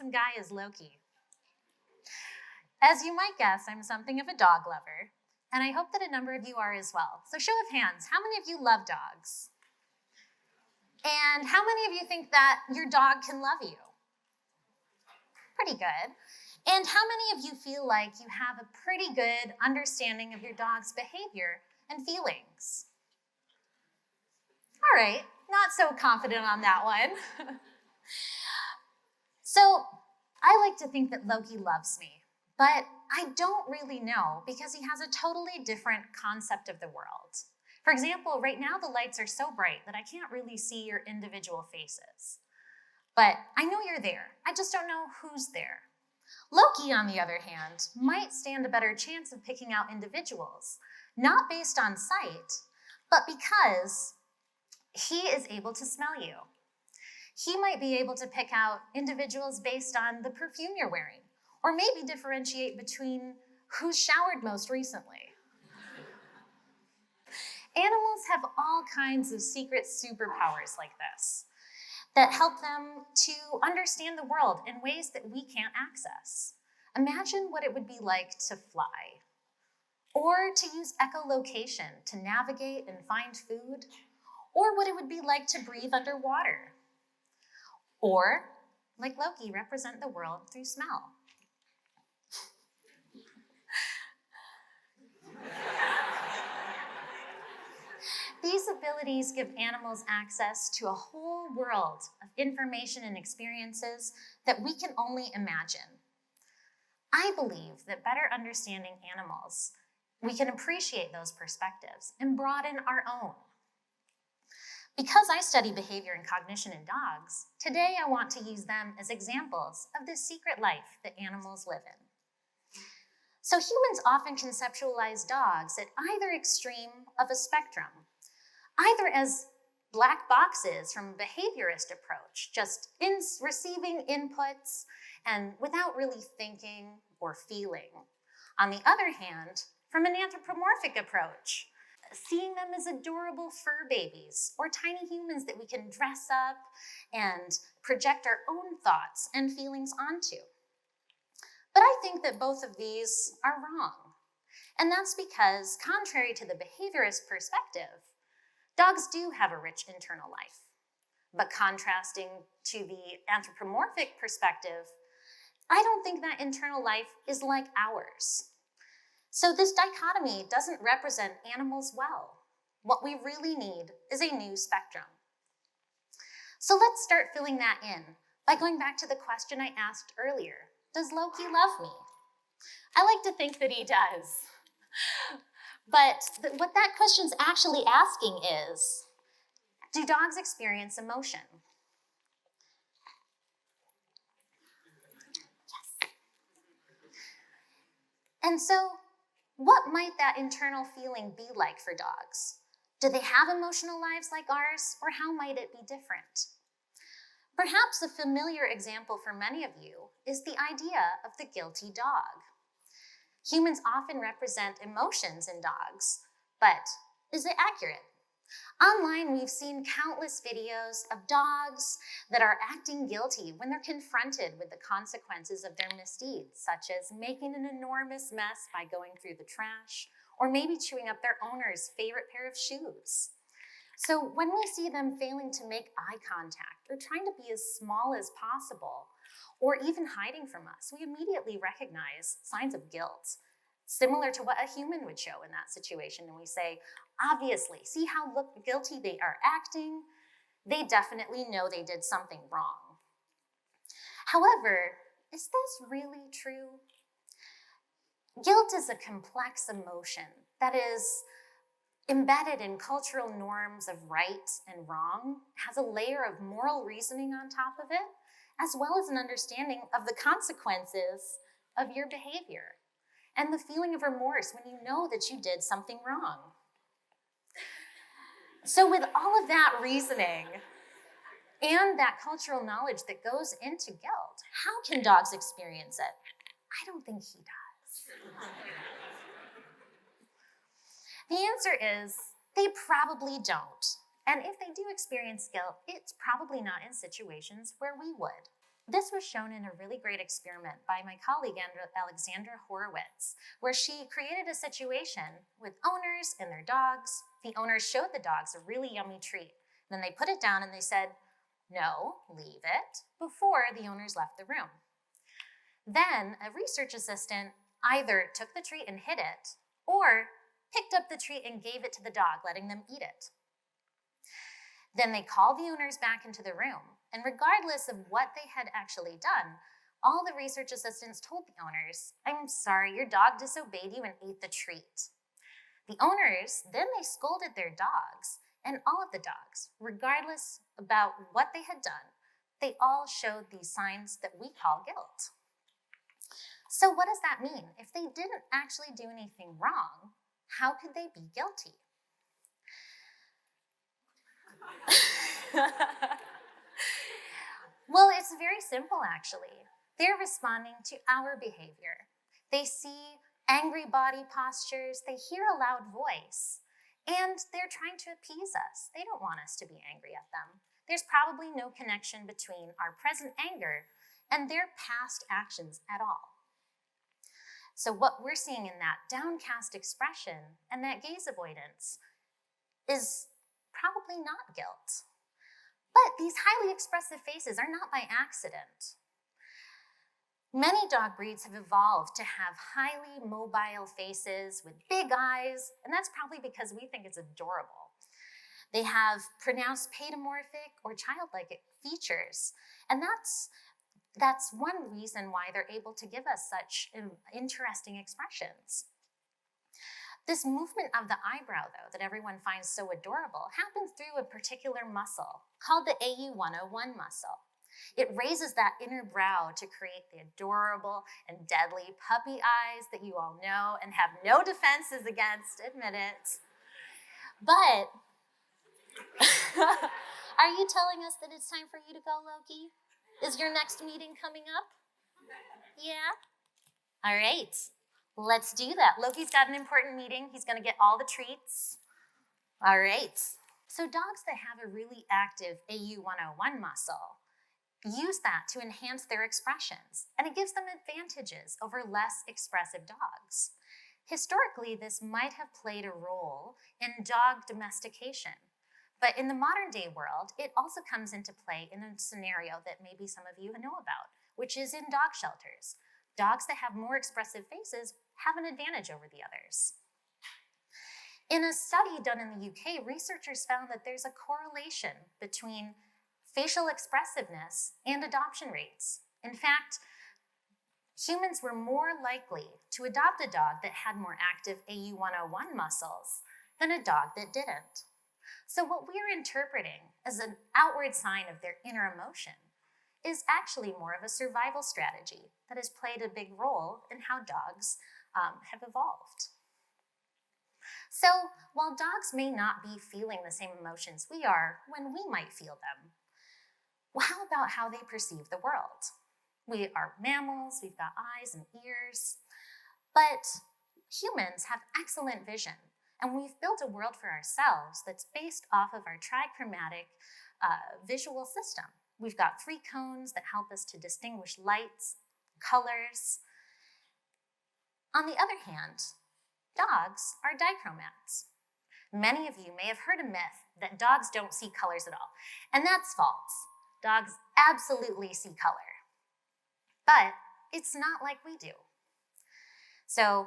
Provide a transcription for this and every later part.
handsome guy is Loki. As you might guess, I'm something of a dog lover, and I hope that a number of you are as well. So show of hands, how many of you love dogs? And how many of you think that your dog can love you? Pretty good. And how many of you feel like you have a pretty good understanding of your dog's behavior and feelings? All right, not so confident on that one. So I like to think that Loki loves me, but I don't really know because he has a totally different concept of the world. For example, right now the lights are so bright that I can't really see your individual faces. But I know you're there. I just don't know who's there. Loki, on the other hand, might stand a better chance of picking out individuals, not based on sight, but because he is able to smell you. He might be able to pick out individuals based on the perfume you're wearing, or maybe differentiate between who's showered most recently. Animals have all kinds of secret superpowers like this that help them to understand the world in ways that we can't access. Imagine what it would be like to fly, or to use echolocation to navigate and find food, or what it would be like to breathe underwater, or, like Loki, represent the world through smell. These abilities give animals access to a whole world of information and experiences that we can only imagine. I believe that better understanding animals, we can appreciate those perspectives and broaden our own. Because I study behavior and cognition in dogs, today I want to use them as examples of the secret life that animals live in. So humans often conceptualize dogs at either extreme of a spectrum, either as black boxes from a behaviorist approach, just receiving inputs and without really thinking or feeling. On the other hand, from an anthropomorphic approach, seeing them as adorable fur babies or tiny humans that we can dress up and project our own thoughts and feelings onto. But I think that both of these are wrong. And that's because, contrary to the behaviorist perspective, dogs do have a rich internal life. But contrasting to the anthropomorphic perspective, I don't think that internal life is like ours. So this dichotomy doesn't represent animals well. What we really need is a new spectrum. So let's start filling that in by going back to the question I asked earlier. Does Loki love me? I like to think that he does. But what that question's actually asking is, do dogs experience emotion? Yes. And so, what might that internal feeling be like for dogs? Do they have emotional lives like ours, or how might it be different? Perhaps a familiar example for many of you is the idea of the guilty dog. Humans often represent emotions in dogs, but is it accurate? Online, we've seen countless videos of dogs that are acting guilty when they're confronted with the consequences of their misdeeds, such as making an enormous mess by going through the trash, or maybe chewing up their owner's favorite pair of shoes. So when we see them failing to make eye contact or trying to be as small as possible, or even hiding from us, we immediately recognize signs of guilt, similar to what a human would show in that situation. And we say, obviously, see how guilty they are acting? They definitely know they did something wrong. However, is this really true? Guilt is a complex emotion that is embedded in cultural norms of right and wrong, has a layer of moral reasoning on top of it, as well as an understanding of the consequences of your behavior and the feeling of remorse when you know that you did something wrong. So with all of that reasoning and that cultural knowledge that goes into guilt, how can dogs experience it? I don't think he does. The answer is they probably don't. And if they do experience guilt, it's probably not in situations where we would. This was shown in a really great experiment by my colleague Alexandra Horowitz, where she created a situation with owners and their dogs. The owners showed the dogs a really yummy treat. Then they put it down and they said, "No, leave it," before the owners left the room. Then a research assistant either took the treat and hid it, or picked up the treat and gave it to the dog, letting them eat it. Then they called the owners back into the room, and regardless of what they had actually done, all the research assistants told the owners, "I'm sorry, your dog disobeyed you and ate the treat." The owners, then they scolded their dogs, and all of the dogs, regardless about what they had done, they all showed these signs that we call guilt. So what does that mean? If they didn't actually do anything wrong, how could they be guilty? Well, it's very simple, actually. They're responding to our behavior. They see angry body postures, they hear a loud voice, and they're trying to appease us. They don't want us to be angry at them. There's probably no connection between our present anger and their past actions at all. So what we're seeing in that downcast expression and that gaze avoidance is probably not guilt. But these highly expressive faces are not by accident. Many dog breeds have evolved to have highly mobile faces with big eyes, and that's probably because we think it's adorable. They have pronounced paedomorphic or childlike features, and that's one reason why they're able to give us such interesting expressions. This movement of the eyebrow, though, that everyone finds so adorable, happens through a particular muscle called the AU101 muscle. It raises that inner brow to create the adorable and deadly puppy eyes that you all know and have no defenses against, admit it. But are you telling us that it's time for you to go, Loki? Is your next meeting coming up? Yeah? All right. Let's do that. Loki's got an important meeting. He's going to get all the treats. All right. So dogs that have a really active AU101 muscle use that to enhance their expressions, and it gives them advantages over less expressive dogs. Historically, this might have played a role in dog domestication, but in the modern day world, it also comes into play in a scenario that maybe some of you know about, which is in dog shelters. Dogs that have more expressive faces have an advantage over the others. In a study done in the UK, researchers found that there's a correlation between facial expressiveness and adoption rates. In fact, humans were more likely to adopt a dog that had more active AU101 muscles than a dog that didn't. So what we're interpreting as an outward sign of their inner emotion is actually more of a survival strategy that has played a big role in how dogs have evolved. So while dogs may not be feeling the same emotions we are when we might feel them, well, how about how they perceive the world? We are mammals, we've got eyes and ears, but humans have excellent vision, and we've built a world for ourselves that's based off of our trichromatic visual system. We've got 3 cones that help us to distinguish lights, colors. On the other hand, dogs are dichromats. Many of you may have heard a myth that dogs don't see colors at all, and that's false. Dogs absolutely see color, but it's not like we do. So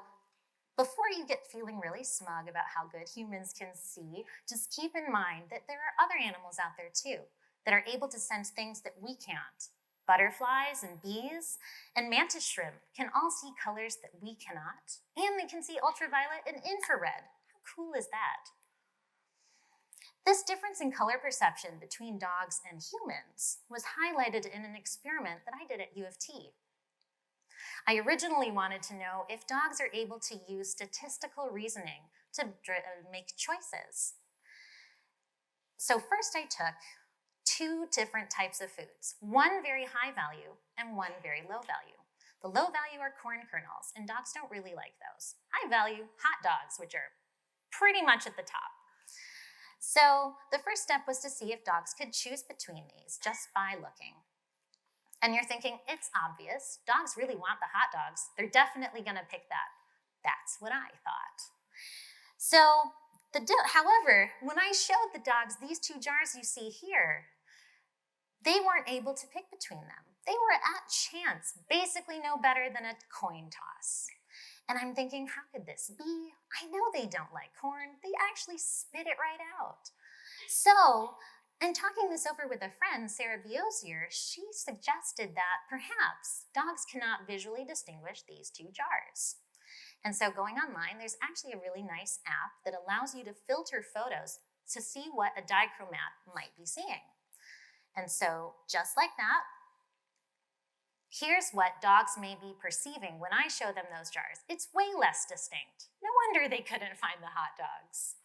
before you get feeling really smug about how good humans can see, just keep in mind that there are other animals out there too that are able to sense things that we can't. Butterflies and bees and mantis shrimp can all see colors that we cannot, and they can see ultraviolet and infrared. How cool is that? This difference in color perception between dogs and humans was highlighted in an experiment that I did at U of T. I originally wanted to know if dogs are able to use statistical reasoning to make choices. So first I took 2 different types of foods, one very high value and one very low value. The low value are corn kernels, and dogs don't really like those. High value, hot dogs, which are pretty much at the top. So the first step was to see if dogs could choose between these just by looking. And you're thinking, it's obvious. Dogs really want the hot dogs. They're definitely going to pick that. That's what I thought. So, however, when I showed the dogs these two jars you see here, they weren't able to pick between them. They were at chance, basically no better than a coin toss. And I'm thinking, how could this be? I know they don't like corn. They actually spit it right out. So, in talking this over with a friend, Sarah Biosier, she suggested that perhaps dogs cannot visually distinguish these two jars. And so going online, there's actually a really nice app that allows you to filter photos to see what a dichromat might be seeing. And so just like that, here's what dogs may be perceiving when I show them those jars. It's way less distinct. No wonder they couldn't find the hot dogs.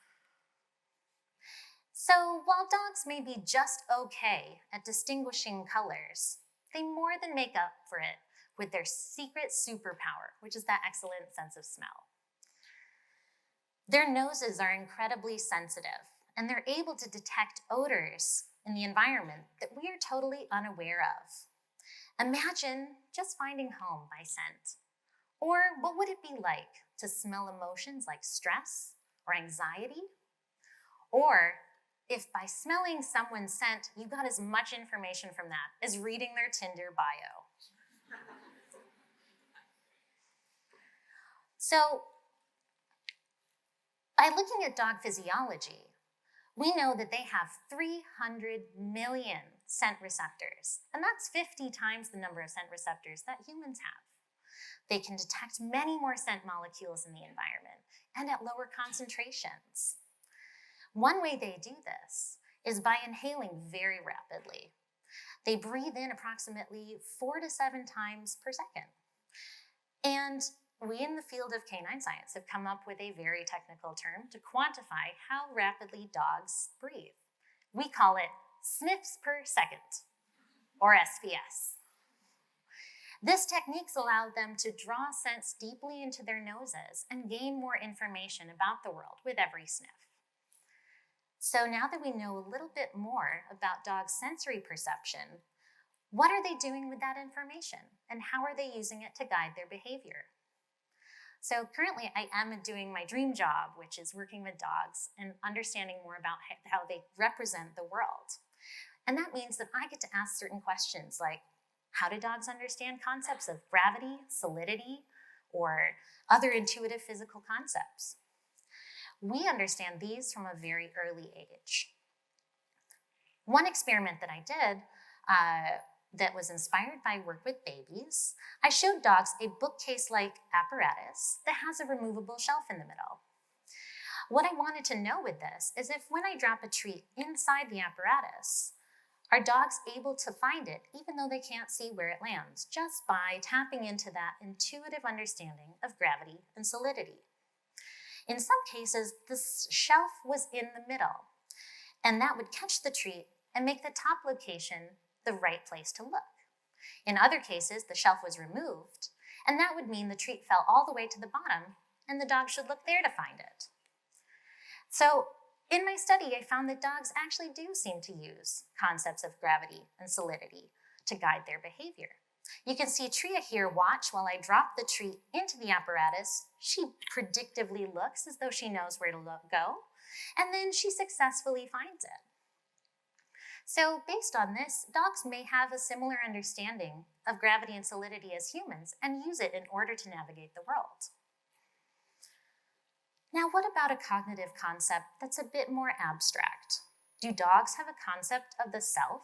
So while dogs may be just okay at distinguishing colors, they more than make up for it with their secret superpower, which is that excellent sense of smell. Their noses are incredibly sensitive, and they're able to detect odors in the environment that we are totally unaware of. Imagine just finding home by scent. Or what would it be like to smell emotions like stress or anxiety? Or if by smelling someone's scent, you got as much information from that as reading their Tinder bio. So, by looking at dog physiology, we know that they have 300 million scent receptors, and that's 50 times the number of scent receptors that humans have. They can detect many more scent molecules in the environment and at lower concentrations. One way they do this is by inhaling very rapidly. They breathe in approximately 4 to 7 times per second. And we in the field of canine science have come up with a very technical term to quantify how rapidly dogs breathe. We call it sniffs per second, or SPS. This techniques allow them to draw scents deeply into their noses and gain more information about the world with every sniff. So now that we know a little bit more about dogs' sensory perception, what are they doing with that information, and how are they using it to guide their behavior? So currently I am doing my dream job, which is working with dogs and understanding more about how they represent the world. And that means that I get to ask certain questions like, how do dogs understand concepts of gravity, solidity, or other intuitive physical concepts? We understand these from a very early age. One experiment that I did that was inspired by work with babies, I showed dogs a bookcase-like apparatus that has a removable shelf in the middle. What I wanted to know with this is if when I drop a treat inside the apparatus, are dogs able to find it even though they can't see where it lands, just by tapping into that intuitive understanding of gravity and solidity? In some cases, the shelf was in the middle, and that would catch the treat and make the top location the right place to look. In other cases, the shelf was removed, and that would mean the treat fell all the way to the bottom, and the dog should look there to find it. So, in my study, I found that dogs actually do seem to use concepts of gravity and solidity to guide their behavior. You can see Tria here watch while I drop the treat into the apparatus. She predictively looks as though she knows where to go, and then she successfully finds it. So based on this, dogs may have a similar understanding of gravity and solidity as humans and use it in order to navigate the world. Now, what about a cognitive concept that's a bit more abstract? Do dogs have a concept of the self?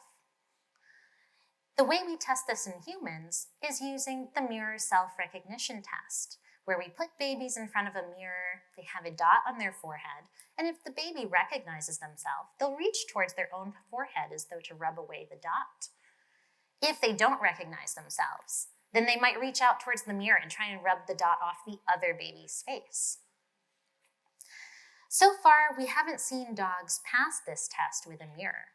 The way we test this in humans is using the mirror self-recognition test, where we put babies in front of a mirror, they have a dot on their forehead, and if the baby recognizes themselves, they'll reach towards their own forehead as though to rub away the dot. If they don't recognize themselves, then they might reach out towards the mirror and try and rub the dot off the other baby's face. So far, we haven't seen dogs pass this test with a mirror,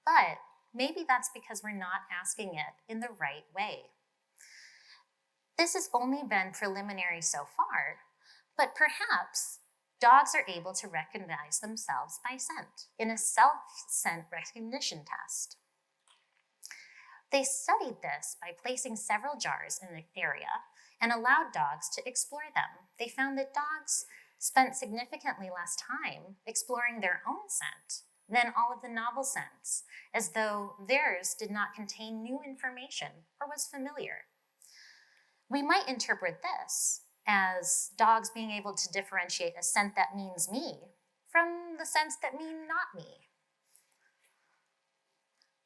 but maybe that's because we're not asking it in the right way. This has only been preliminary so far, but perhaps dogs are able to recognize themselves by scent in a self-scent recognition test. They studied this by placing several jars in the area and allowed dogs to explore them. They found that dogs spent significantly less time exploring their own scent than all of the novel scents, as though theirs did not contain new information or was familiar. We might interpret this as dogs being able to differentiate a scent that means me from the scents that mean not me.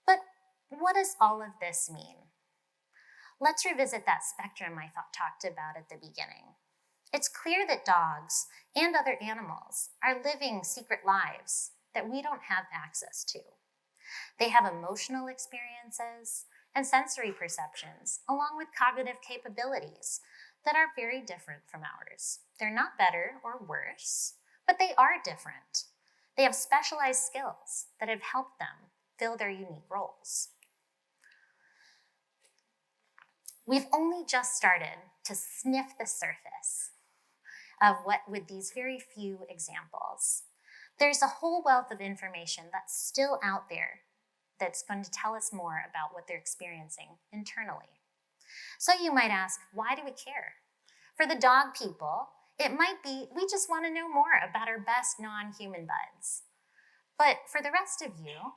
But what does all of this mean? Let's revisit that spectrum I talked about at the beginning. It's clear that dogs and other animals are living secret lives that we don't have access to. They have emotional experiences and sensory perceptions, along with cognitive capabilities that are very different from ours. They're not better or worse, but they are different. They have specialized skills that have helped them fill their unique roles. We've only just started to sniff the surface of what with these very few examples. There's a whole wealth of information that's still out there that's going to tell us more about what they're experiencing internally. So you might ask, why do we care? For the dog people, it might be we just want to know more about our best non-human buds. But for the rest of you,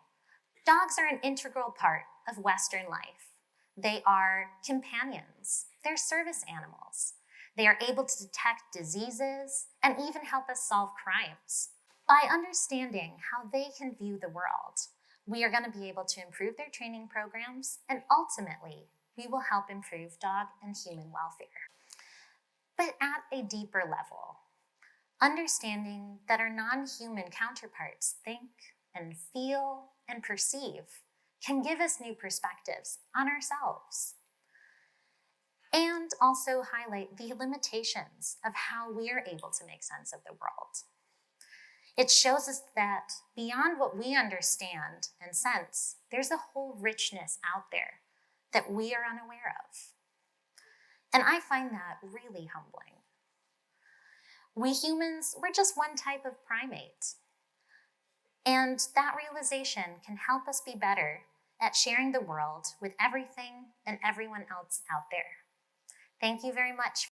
dogs are an integral part of Western life. They are companions. They're service animals. They are able to detect diseases and even help us solve crimes. By understanding how they can view the world, we are going to be able to improve their training programs, and ultimately, we will help improve dog and human welfare. But at a deeper level, understanding that our non-human counterparts think and feel and perceive can give us new perspectives on ourselves, and also highlight the limitations of how we are able to make sense of the world. It shows us that beyond what we understand and sense, there's a whole richness out there that we are unaware of. And I find that really humbling. We humans, we're just one type of primate. And that realization can help us be better at sharing the world with everything and everyone else out there. Thank you very much.